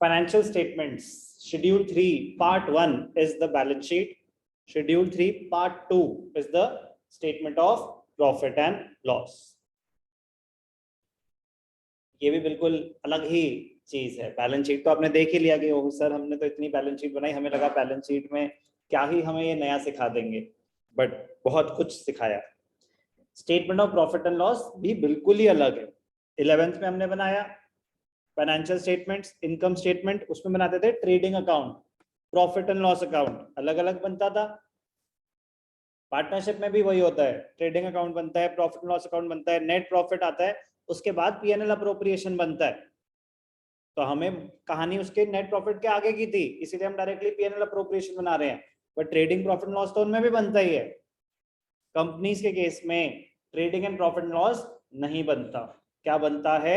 Financial statements. Schedule 3, Part 1 is the balance sheet. Schedule 3, Part 2 is the statement of profit and loss. ये भी बिल्कुल अलग ही चीज है. बैलेंस शीट तो आपने देख ही लिया कि ओ सर हमने तो इतनी बैलेंस शीट बनाई, हमें लगा बैलेंस शीट में क्या ही हमें ये नया सिखा देंगे, बट बहुत कुछ सिखाया. Statement of profit and loss भी बिल्कुल ही अलग है. 11th में हमने बनाया फाइनेंशियल स्टेटमेंट्स, इनकम स्टेटमेंट, उसमें बनाते थे trading account, profit and loss account अलग अलग बनता था. पार्टनरशिप में भी वही होता है, ट्रेडिंग अकाउंट बनता है, प्रॉफिट एंड लॉस अकाउंट बनता है, नेट प्रॉफिट आता है, उसके बाद पीएनएल अप्रोप्रिएशन बनता है. तो हमें कहानी उसके नेट प्रॉफिट के आगे की थी, इसीलिए हम डायरेक्टली पीएनएल अप्रोप्रिएशन बना रहे हैं, but trading profit and loss तो उनमें भी बनता ही है. कंपनीज के केस में trading and profit and loss नहीं बनता. क्या बनता है?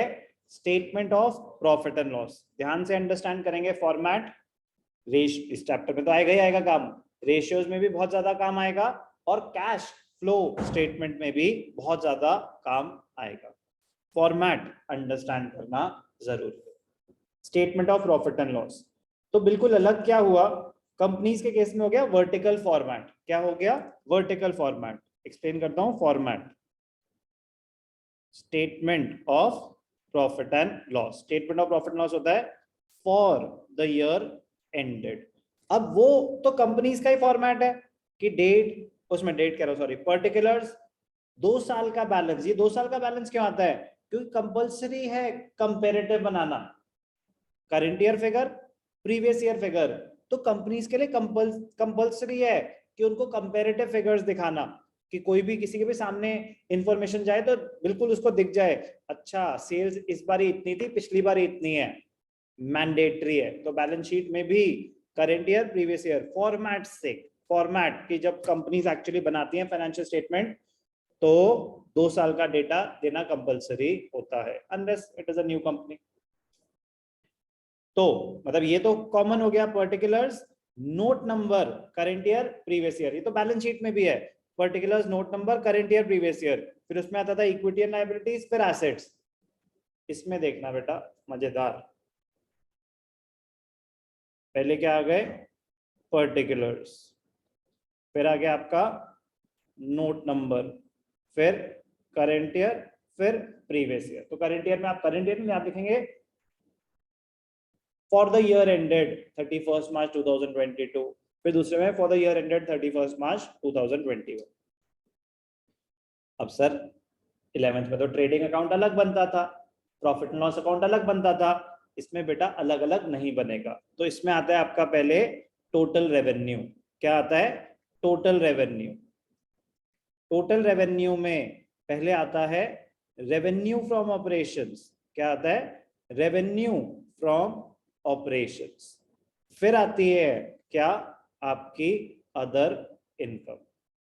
Statement of profit and loss. ध्यान से अंडरस्टैंड करेंगे फॉर्मेट. इस चैप्टर में तो आएगा ही आएगा काम, रेशियोज में भी बहुत ज्यादा काम आएगा, और कैश फ्लो स्टेटमेंट में भी बहुत ज्यादा काम आएगा. फॉर्मेट अंडरस्टैंड करना जरूरी है. Statement of profit and loss तो बिल्कुल अलग. क्या हुआ? कंपनीज के केस में हो गया वर्टिकल फॉर्मेट. क्या हो गया? Vertical format. एक्सप्लेन करता हूं format. Statement of profit and loss. Statement of profit and loss होता है फॉर द ईयर एंडेड. अब वो तो कंपनीज का ही फॉर्मेट है कि डेट, उसमें डेट कह रहा हूं सॉरी, पर्टिकुलर्स, 2 साल का बैलेंस. ये 2 साल का बैलेंस क्यों आता है? क्योंकि कंपलसरी है कंपैरेटिव बनाना. Current year figure, previous year figure, तो कंपनीज के लिए कंपलसरी है कि उनको कंपैरेटिव फिगर्स दिखाना, कि कोई भी किसी के भी सामने इंफॉर्मेशन जाए तो बिल्कुल उसको दिख जाए, अच्छा सेल्स इस बार इतनी थी, पिछली बार इतनी है. मैंडेटरी है. तो बैलेंस शीट में भी current year, previous year, format से, फॉर्मेट की जब कंपनीज एक्चुअली बनाती हैं फाइनेंशियल स्टेटमेंट, तो 2 साल का डेटा देना कंपलसरी होता है, unless it is a new company. तो मतलब ये तो कॉमन हो गया. Particulars, note number, current year, previous year, ये तो बैलेंस शीट में भी है. Particulars, note number, current year, previous year, फिर उसमें आता था इक्विटी एंड लायबिलिटीज, फिर एसेट्स. इसमें देखना बेटा मजेदार, पहले क्या आ गए? पर्टिकुलर्स, फिर आ गया आपका नोट नंबर, फिर करंट ईयर, फिर प्रीवियस ईयर. तो करंट ईयर में आप करंट ईयर में आप लिखेंगे फॉर द ईयर एंडेड 31 मार्च 2022, फिर दूसरे में फॉर द ईयर एंडेड 31 मार्च 2021. अब सर 11th में तो ट्रेडिंग अकाउंट अलग बनता था, प्रॉफिट एंड लॉस अकाउंट अलग बनता था, इसमें बेटा अलग अलग नहीं बनेगा. तो इसमें आता है आपका पहले टोटल रेवेन्यू. क्या आता है? Total revenue. टोटल रेवेन्यू में पहले आता है रेवेन्यू फ्रॉम ऑपरेशंस. क्या आता है? Revenue from operations. फिर आती है क्या? आपकी अदर इनकम.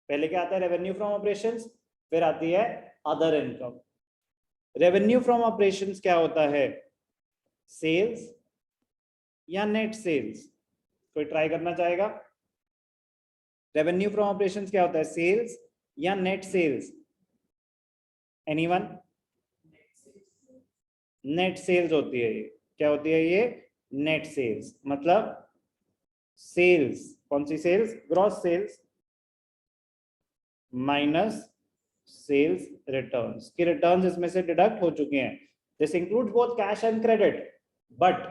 पहले क्या आता है? रेवेन्यू फ्रॉम ऑपरेशंस, फिर आती है other income. Revenue from operations क्या होता है? सेल्स या नेट सेल्स? कोई ट्राई करना चाहेगा? रेवेन्यू फ्रॉम ऑपरेशंस क्या होता है? सेल्स या net sales? Anyone? Net sales होती है ये. क्या होती है ये? Net sales. मतलब सेल्स, कौन सी sales? Gross sales minus sales returns. की रिटर्न्स इसमें से डिडक्ट हो चुके हैं. This includes both cash and credit, but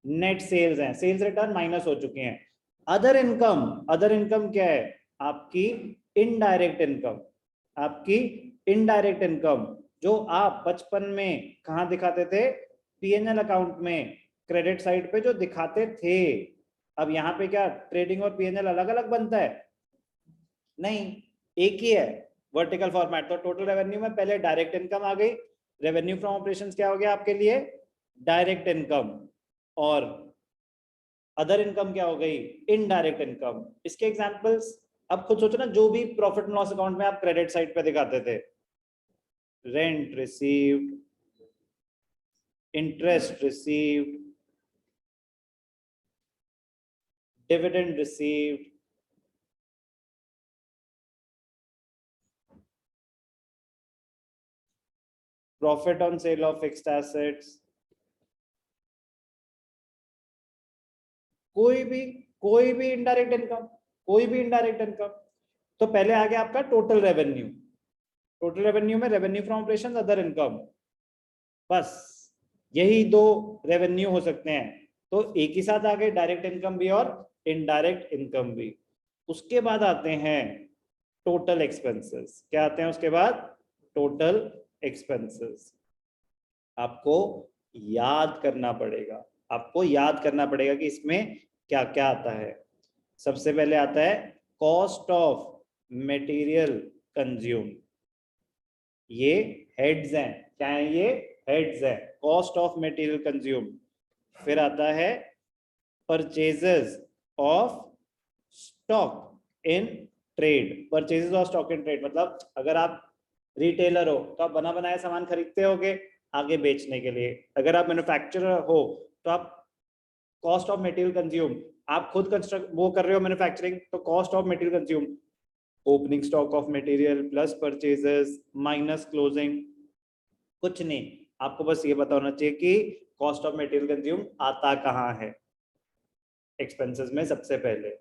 net sales हैं, सेल्स रिटर्न माइनस हो चुके हैं. अदर इनकम, अदर इनकम क्या है? आपकी इनडायरेक्ट इनकम. आपकी इनडायरेक्ट इनकम जो आप बचपन में कहां दिखाते थे? पीएनएल अकाउंट में क्रेडिट साइड पे जो दिखाते थे. अब यहाँ पे क्या ट्रेडिंग और पीएनएल अलग अलग बनता है? नहीं, एक ही है, वर्टिकल फॉर्मेट. तो टोटल रेवेन्यू में पहले डायरेक्ट इनकम आ गई. रेवेन्यू फ्रॉम ऑपरेशंस क्या हो गया आपके लिए? Direct income. और अदर इनकम क्या हो गई? Indirect income. इसके एग्जांपल्स अब खुद सोचो ना, जो भी प्रॉफिट एंड लॉस अकाउंट में आप क्रेडिट साइड पे दिखाते थे, rent received, interest received, dividend received, profit on sale of fixed assets, कोई भी इनडायरेक्ट इनकम, कोई भी इनडायरेक्ट इनकम। तो पहले आ गया आपका टोटल रेवेन्यू, टोटल रेवेन्यू में revenue from operations, other income, बस यही दो रेवेन्यू हो सकते हैं। तो एक ही साथ आ गए डायरेक्ट इनकम भी और इनडायरेक्ट इनकम भी। उसके बाद आते हैं टोटल एक्सपेंसेस। क्या आते हैं उसके बाद? Total expenses. आपको याद करना पड़ेगा, आपको याद करना पड़ेगा कि इसमें क्या क्या आता है। सबसे पहले आता है कॉस्ट ऑफ मटेरियल कंज्यूम, ये हेड्स हैं। क्या है ये? हेड्स है, कॉस्ट ऑफ मटेरियल कंज्यूम। फिर आता है purchases of stock in trade. Purchases of stock in trade मतलब अगर आप रिटेलर हो तो आप बना बनाया सामान खरीदते होगे आगे बेचने के लिए। अगर आप मैन्युफैक्चरर हो तो आप कॉस्ट ऑफ मटेरियल कंज्यूम, आप खुद कंस्ट्रक्ट वो कर रहे हो मैन्युफैक्चरिंग, तो cost of material consume opening stock of material plus purchases minus closing. कुछ नहीं, आपको बस ये पता होना चाहिए कि कॉस्ट ऑफ मटेरियल कंज्यूम आता कहाँ है एक्सपेंसेस में। सबसे पहले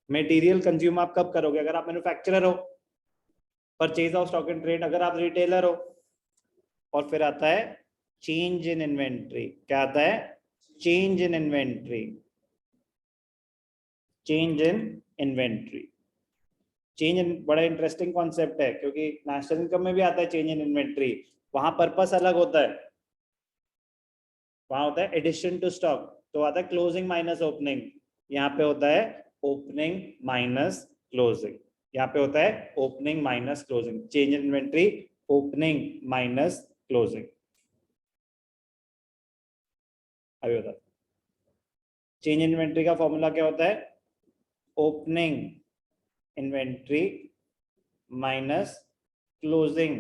मटेरियल कंज्यूम आप कब करोगे? अगर आप मैन्युफैक्चरर हो। Purchase of stock in trade अगर आप रिटेलर हो। और फिर आता है चेंज इन इन्वेंट्री। क्या आता है? Change in inventory. Change in inventory, change in बड़ा इंटरेस्टिंग कॉन्सेप्ट है क्योंकि नेशनल इनकम में भी आता है चेंज इन इन्वेंट्री। वहां पर्पस अलग होता है, वहां होता है एडिशन टू स्टॉक, तो आता है क्लोजिंग माइनस ओपनिंग। यहाँ पे होता है ओपनिंग माइनस क्लोजिंग। यहाँ पे होता है opening minus closing. Change in inventory opening minus closing. अभी बता, चेंज इन इन्वेंट्री का फॉर्मूला क्या होता है? Opening inventory minus closing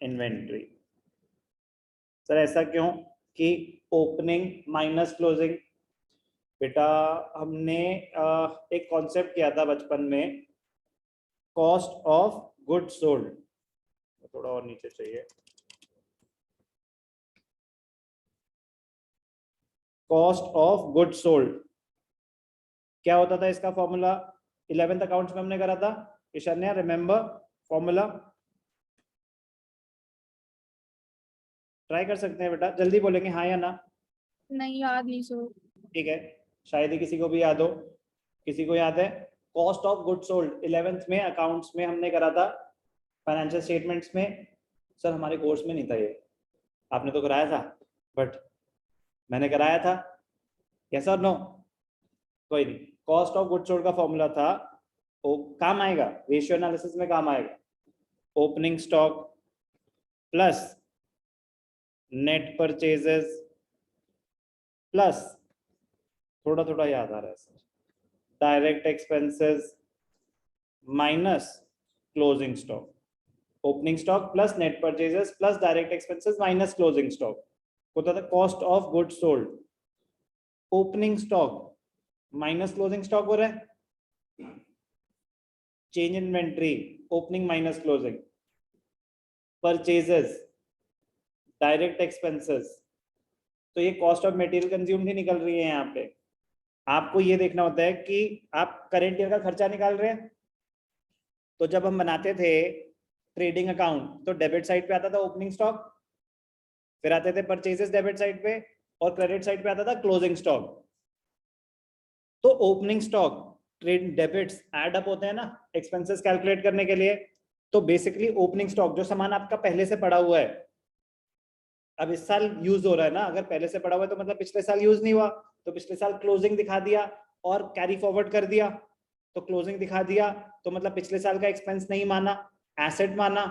inventory. Sir ऐसा क्यों कि ओपनिंग माइनस क्लोजिंग? बेटा हमने एक कॉन्सेप्ट किया था बचपन में, कॉस्ट ऑफ गुड सोल्ड। थोड़ा और नीचे चाहिए, कॉस्ट ऑफ गुड सोल्ड। क्या होता था इसका फॉर्मूला? 11th अकाउंट्स में हमने करा था। Ishanya remember formula? ट्राई कर सकते हैं बेटा, जल्दी बोलेंगे हाँ या ना। नहीं याद नहीं सो। ठीक है, शायद ही किसी को भी याद हो। किसी को याद है? Cost of good sold 11th में अकाउंट्स में हमने करा था, फाइनेंशियल स्टेटमेंट्स में। सर हमारे कोर्स में नहीं था ये, आपने तो कराया था, बट मैंने कराया था। यस और नो? कोई नहीं। कॉस्ट ऑफ गुड सोल्ड का फॉर्मूला था, वो काम आएगा, रेशियो एनालिसिस में काम आएगा। Opening stock plus net purchases plus, थोड़ा थोड़ा याद आ रहा है sir, direct expenses minus closing stock. Opening stock plus net purchases plus direct expenses minus closing stock होता था cost of good sold. Opening stock minus closing stock हो रहा है, change inventory opening minus closing, purchases direct expenses, तो ये cost of material consume भी निकल रही है। यहाँ पे आपको ये देखना होता है कि आप करेंट ईयर का खर्चा निकाल रहे हैं। तो जब हम बनाते थे ट्रेडिंग अकाउंट तो डेबिट साइड पे आता था ओपनिंग स्टॉक, फिर आते थे परचेजेस डेबिट साइड पे, और क्रेडिट साइड पे आता था क्लोजिंग स्टॉक। तो opening stock trade debits add up होते हैं ना एक्सपेंसेस कैलकुलेट करने के लिए। तो बेसिकली ओपनिंग स्टॉक जो सामान आपका पहले से पड़ा हुआ है, अब इस साल यूज हो रहा है ना, अगर पहले से पड़ा हुआ है तो मतलब पिछले साल यूज नहीं हुआ, तो पिछले साल क्लोजिंग दिखा दिया और कैरी फॉरवर्ड कर दिया। तो क्लोजिंग दिखा दिया तो मतलब पिछले साल का एक्सपेंस नहीं माना, एसेट माना,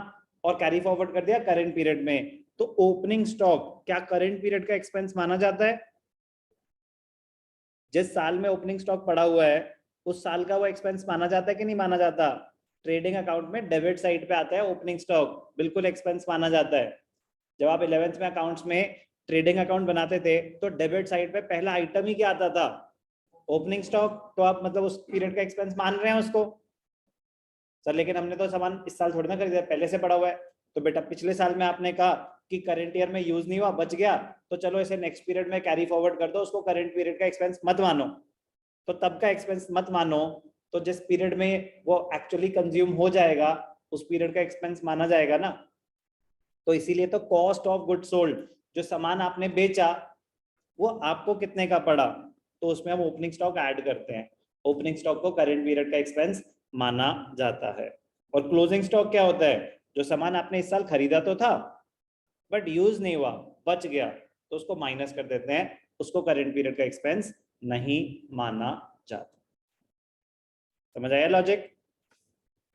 और कैरी फॉरवर्ड कर दिया करंट पीरियड में। तो ओपनिंग स्टॉक क्या करंट पीरियड का एक्सपेंस माना जाता है? जिस साल में ओपनिंग स्टॉक पड़ा हुआ है उस साल का वो एक्सपेंस माना जाता है कि नहीं माना जाता? ट्रेडिंग अकाउंट में डेबिट साइड पे आता है ओपनिंग स्टॉक, बिल्कुल एक्सपेंस माना जाता है। जब आप 11th में अकाउंट्स में ट्रेडिंग अकाउंट बनाते थे तो डेबिट साइड पे पहला आइटम ही क्या आता था? Opening stock. तो आप मतलब उस पीरियड का एक्सपेंस मान रहे हैं उसको। सर लेकिन हमने तो सामान इस साल थोड़ी ना खरीदा, पहले से पड़ा हुआ है। तो बेटा पिछले साल में आपने कहा कि करंट ईयर में यूज नहीं हुआ, बच गया, तो चलो इसे नेक्स्ट पीरियड में कैरी फॉरवर्ड कर दो, उसको करंट पीरियड का एक्सपेंस मत मानो। तो तब का एक्सपेंस मत मानो, तो जिस पीरियड में वो एक्चुअली कंज्यूम हो जाएगा उस पीरियड का एक्सपेंस माना जाएगा ना। तो इसीलिए तो कॉस्ट ऑफ गुड सोल्ड, जो सामान आपने बेचा वो आपको कितने का पड़ा, तो उसमें हम ओपनिंग स्टॉक ऐड करते हैं। ओपनिंग स्टॉक को करंट पीरियड का एक्सपेंस माना जाता है। और क्लोजिंग स्टॉक क्या होता है, जो सामान आपने इस साल खरीदा तो था बट यूज नहीं हुआ, बच गया, तो उसको माइनस कर देते हैं, उसको करंट पीरियड का एक्सपेंस नहीं माना जाता। समझ आया लॉजिक?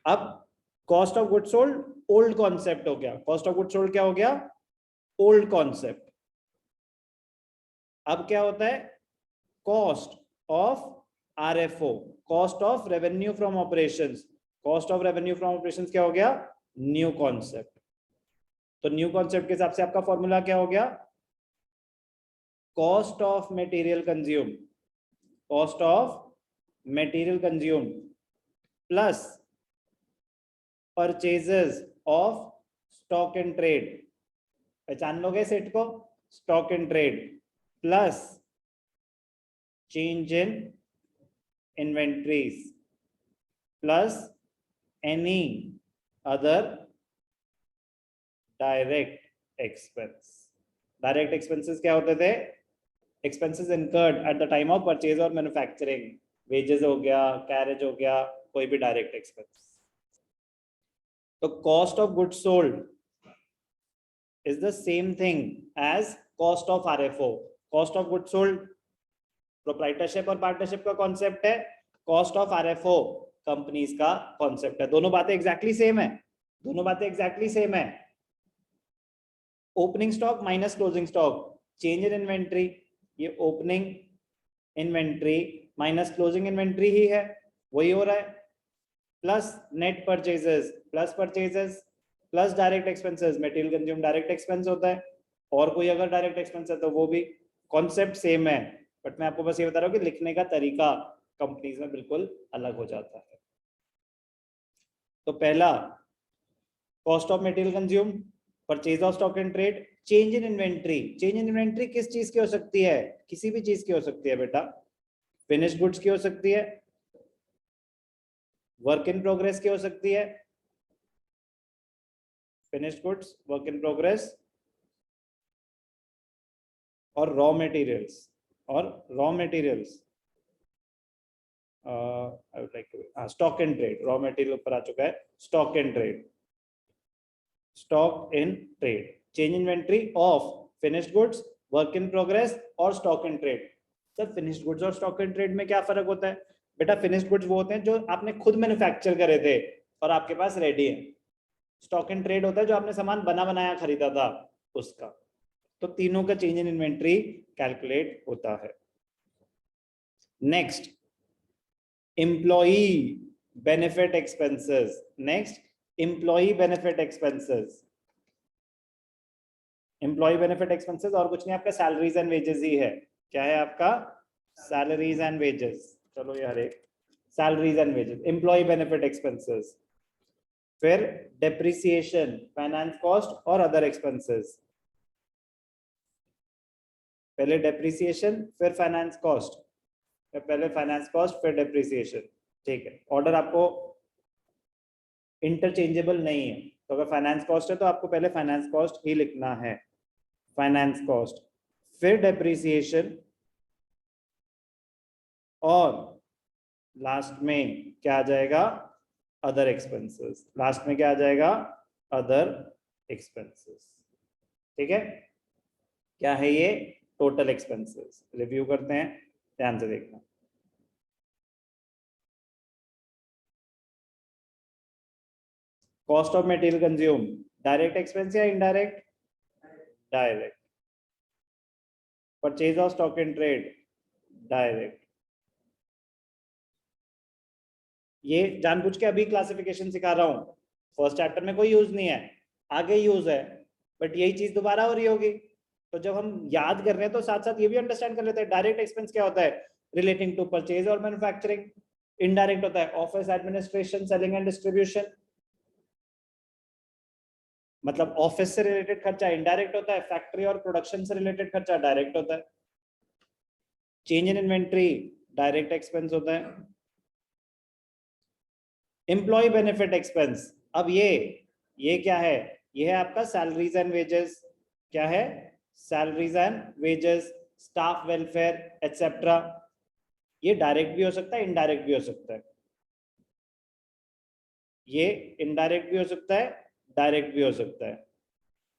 अब cost of good sold old concept हो गया। कॉस्ट ऑफ गुड सोल्ड क्या हो गया? Old concept. अब क्या होता है? Cost of RFO, cost of revenue from operations. Cost of revenue from operations क्या हो गया? New concept. तो न्यू कॉन्सेप्ट के हिसाब से आपका फॉर्मूला क्या हो गया? Cost of material consume, cost of material consume plus purchases of stock and trade. पहचान लोगे सेट को? Stock and trade plus change in inventories plus any other direct expense. Direct expenses क्या होते थे? Expenses incurred at the time of purchase और manufacturing. Wages हो गया, carriage हो गया, कोई भी direct expense. तो cost of goods sold is the same thing as cost of RFO. Cost of goods sold proprietorship और पार्टनरशिप का कॉन्सेप्ट है, कॉस्ट ऑफ आरएफओ कंपनीज का कॉन्सेप्ट है। दोनों बातें एग्जैक्टली सेम है, दोनों बातें एग्जैक्टली सेम है। Opening stock minus closing stock, change in inventory, ये opening inventory minus closing inventory ही है, वही हो रहा है। Plus net purchases, plus purchases plus direct expenses. Material consume direct expense होता है, और कोई अगर डायरेक्ट एक्सपेंस है तो वो भी। कॉन्सेप्ट सेम है, बट मैं आपको बस ये बता रहा हूँ कि लिखने का तरीका कंपनीज में बिल्कुल अलग हो जाता है। तो पहला cost of material consume, purchase of stock and trade, change in inventory. Change in inventory किस चीज की हो सकती है? किसी भी चीज की हो सकती है बेटा। फिनिश्ड गुड्स की हो सकती है, वर्क इन प्रोग्रेस की हो सकती है, finished goods, work in progress और रॉ मटेरियल्स। और raw materials I would like to stock and trade. Raw material ऊपर आ चुका है, stock and trade, stock in trade. Change inventory of finished goods, work in progress और stock in trade. Sir finished goods और stock in trade में क्या फर्क होता है? बेटा फिनिश्ड गुड्स वो होते हैं जो आपने खुद मैन्युफैक्चर करे थे और आपके पास रेडी है। स्टॉक इन ट्रेड होता है जो आपने सामान बना बनाया खरीदा था उसका। तो तीनों का चेंज इन इन्वेंट्री कैलकुलेट होता है। Next employee benefit expenses. Next employee benefit expenses. Employee benefit expenses और कुछ नहीं, आपका सैलरीज एंड वेजेस ही है। क्या है आपका? Salaries and wages. चलो ये हर एक salaries and wages, employee benefit expenses. फिर डेप्रिसिएशन, फाइनेंस कॉस्ट और अदर एक्सपेंसेस। पहले डेप्रिसिएशन फिर फाइनेंस कॉस्ट, पहले फाइनेंस कॉस्ट फिर डेप्रिसिएशन। ठीक है, ऑर्डर आपको इंटरचेंजेबल नहीं है, तो अगर फाइनेंस कॉस्ट है तो आपको पहले फाइनेंस कॉस्ट ही लिखना है, फाइनेंस कॉस्ट फिर डेप्रिसिएशन और लास्ट में क्या आ जाएगा? Other expenses. लास्ट में क्या आ जाएगा? Other expenses. ठीक है, क्या है ये? Total expenses. रिव्यू करते हैं, ध्यान से देखना। Cost of material consume direct expense या indirect? Direct. Purchase of stock and trade direct. ये जानबूझ के अभी क्लासिफिकेशन सिखा रहा हूं, फर्स्ट चैप्टर में कोई यूज नहीं है, आगे यूज है, बट यही चीज दोबारा हो रही होगी। तो जब हम याद कर रहे हैं तो साथ साथ ये भी अंडरस्टैंड कर लेते हैं डायरेक्ट एक्सपेंस क्या होता है, रिलेटिंग टू परचेज और मैन्युफैक्चरिंग। इनडायरेक्ट होता है office administration, selling and distribution, मतलब ऑफिस से रिलेटेड खर्चा इनडायरेक्ट होता है, फैक्ट्री और प्रोडक्शन से रिलेटेड खर्चा डायरेक्ट होता है। Change in inventory direct expense होता है। एम्प्लॉय बेनिफिट एक्सपेंस, अब ये क्या है? ये है आपका सैलरीज एंड वेजेस। क्या है? Salaries and wages, staff welfare etcetera. ये डायरेक्ट भी हो सकता है, इनडायरेक्ट भी हो सकता है। ये इनडायरेक्ट भी हो सकता है, डायरेक्ट भी हो सकता है,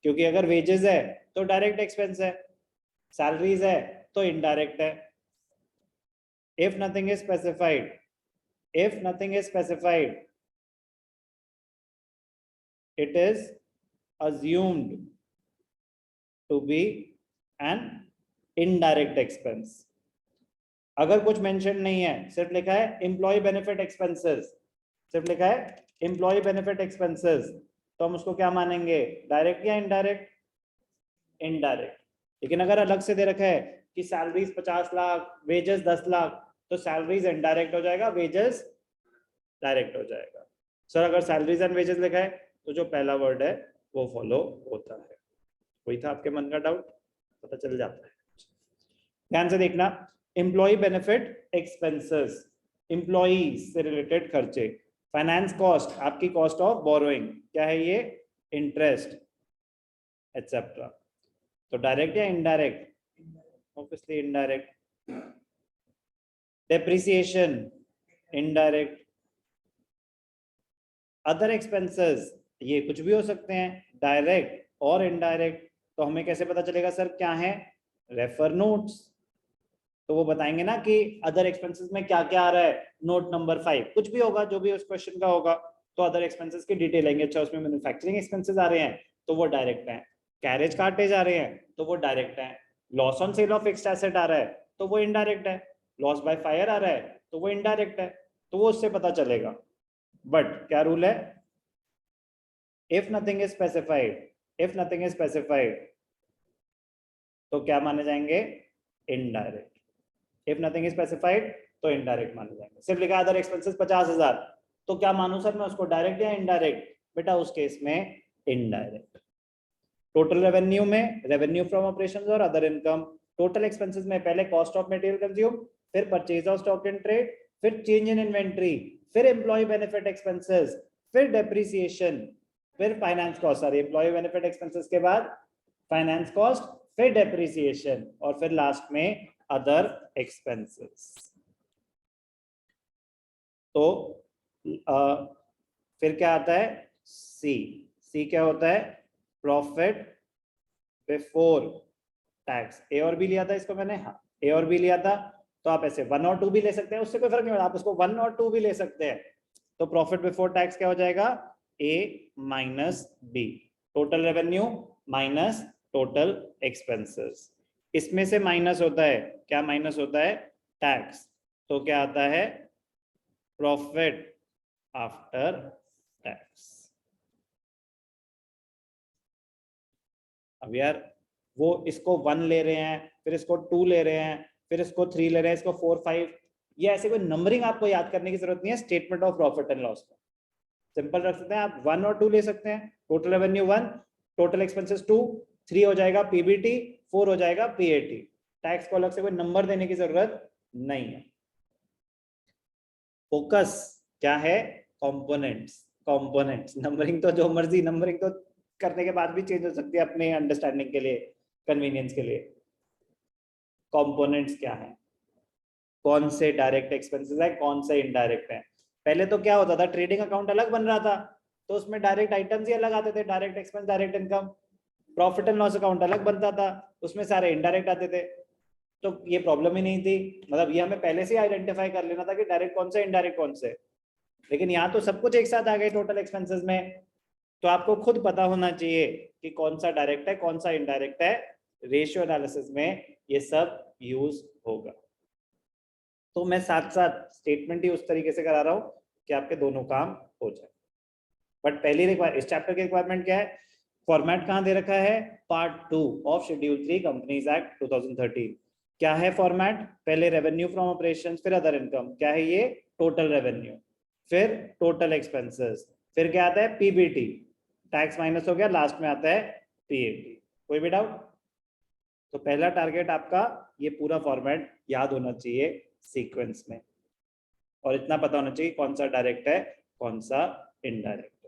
क्योंकि अगर वेजेस है तो डायरेक्ट एक्सपेंस है, सैलरीज है तो इनडायरेक्ट है। if nothing is specified if nothing is specified it is assumed to be an indirect expense। अगर कुछ मेंशन नहीं है, सिर्फ लिखा है एम्प्लॉय बेनिफिट एक्सपेंसेस, सिर्फ लिखा है एम्प्लॉय बेनिफिट एक्सपेंसेस, तो हम उसको क्या मानेंगे? डायरेक्ट या इनडायरेक्ट? इनडायरेक्ट। लेकिन अगर अलग से दे रखा है कि सैलरीज 50 लाख, वेजेस 10 लाख, तो सैलरीज इनडायरेक्ट हो जाएगा, वेजेस डायरेक्ट हो जाएगा। सर अगर सैलरीज एंड वेजेस लिखा है तो जो पहला वर्ड है वो फॉलो होता है। वही था आपके मन का डाउट, पता चल जाता है। ध्यान से देखना, एम्प्लॉय बेनिफिट एक्सपेंसेस, एम्प्लॉई से रिलेटेड खर्चे। फाइनेंस कॉस्ट, आपकी कॉस्ट ऑफ बोरोइंग, क्या है ये? Interest etcetera. तो डायरेक्ट या indirect? Obviously indirect. Depreciation, indirect. Other expenses, ये कुछ भी हो सकते हैं, डायरेक्ट और इनडायरेक्ट। तो हमें कैसे पता चलेगा सर क्या है? Refer notes. तो वो बताएंगे ना कि अदर एक्सपेंसेस में क्या क्या आ रहा है। नोट नंबर 5 कुछ भी होगा, जो भी उस क्वेश्चन का होगा, तो अदर एक्सपेंसेस की डिटेल लेंगे। अच्छा उसमें मैन्युफैक्चरिंग एक्सपेंसेस आ रहे हैं तो वो डायरेक्ट है, कैरेज कार्टेज आ रहे हैं तो वो डायरेक्ट है, loss on sale of fixed asset आ रहा है तो वो इनडायरेक्ट है, लॉस बाय फायर आ रहा है तो वो इनडायरेक्ट है। तो वो उससे पता चलेगा। बट क्या रूल है? if nothing is specified तो क्या माने जाएंगे? Indirect. if nothing is specified तो इनडायरेक्ट माने जाएंगे। सिर्फ लिखा अदर एक्सपेंसेस 50,000, तो क्या मानूं सर मैं उसको, डायरेक्ट या इनडायरेक्ट? बेटा उस केस में इनडायरेक्ट। टोटल रेवेन्यू में रेवेन्यू फ्रॉम ऑपरेशंस और अदर इनकम। टोटल एक्सपेंसेस में पहले कॉस्ट ऑफ मटेरियल कंज्यूम, फिर purchase of stock in trade, फिर चेंज इन इन्वेंट्री, फिर एम्प्लॉय बेनिफिट एक्सपेंसेस, फिर डेप्रिसिएशन, फिर finance cost. Sorry, employee benefit expenses के बाद फाइनेंस कॉस्ट, फिर डेप्रिसिएशन, और फिर लास्ट में अदर एक्सपेंसेस। तो फिर क्या आता है? सी क्या होता है? Profit before tax. ए और बी लिया था इसको मैंने, हाँ ए और बी लिया था, तो आप ऐसे 1 और 2 भी ले सकते हैं, उससे कोई फर्क नहीं पड़ता, आप उसको 1 और 2 भी ले सकते हैं। तो प्रॉफिट बिफोर टैक्स क्या हो जाएगा? A minus B, total revenue minus total expenses. इसमें से माइनस होता है, क्या माइनस होता है? टैक्स। तो क्या आता है? Profit after tax. अब यार वो इसको 1 ले रहे हैं, फिर इसको 2 ले रहे हैं, फिर इसको 3 ले रहे हैं, इसको 4 5, ये ऐसे कोई नंबरिंग आपको याद करने की जरूरत नहीं है। Statement of profit and loss को सिंपल रख सकते हैं आप, 1 और 2 ले सकते हैं। टोटल रेवेन्यू 1, टोटल एक्सपेंसेस 2, 3 हो जाएगा पीबीटी, 4 हो जाएगा पीएटी। टैक्स को अलग से कोई नंबर देने की जरूरत नहीं है। फोकस क्या है? कंपोनेंट्स। कंपोनेंट्स नंबरिंग तो जो मर्जी, नंबरिंग तो करने के बाद भी चेंज हो सकती है अपने अंडरस्टैंडिंग के लिए, कन्वीनियंस के लिए। कंपोनेंट्स क्या है? कौन से डायरेक्ट एक्सपेंसेस है, कौन से इनडायरेक्ट है? पहले तो क्या होता था, ट्रेडिंग अकाउंट अलग बन रहा था, तो उसमें डायरेक्ट आइटम्स ही अलग आते थे, direct expense, direct income. Profit and loss account अलग बनता था, उसमें सारे इनडायरेक्ट आते थे, तो ये प्रॉब्लम ही नहीं थी। मतलब ये हमें पहले से आइडेंटिफाई कर लेना था कि डायरेक्ट कौन से, इनडायरेक्ट कौन से। लेकिन यहाँ तो सब कुछ एक साथ आ गए टोटल एक्सपेंसेस में, तो आपको खुद पता होना चाहिए कि कौन सा डायरेक्ट है, कौन सा इनडायरेक्ट है। रेशियो एनालिसिस में ये सब यूज होगा। तो मैं साथ साथ स्टेटमेंट ही उस तरीके से करा रहा हूं कि आपके दोनों काम हो जाए। बट पहली इस चैप्टर की रिक्वायरमेंट क्या है? फॉर्मेट कहां दे रखा है? Part 2 of schedule 3 companies act 2013। क्या है फॉर्मेट? पहले रेवेन्यू फ्रॉम ऑपरेशंस, फिर अदर इनकम, क्या है ये? टोटल रेवेन्यू, फिर टोटल एक्सपेंसेस, फिर क्या आता है? पीबीटी, टैक्स माइनस हो गया, लास्ट में आता है पीएटी। कोई भी डाउट? तो पहला टारगेट आपका ये पूरा फॉर्मेट याद होना चाहिए सीक्वेंस में, और इतना पता होना चाहिए कौन सा डायरेक्ट है कौन सा इनडायरेक्ट।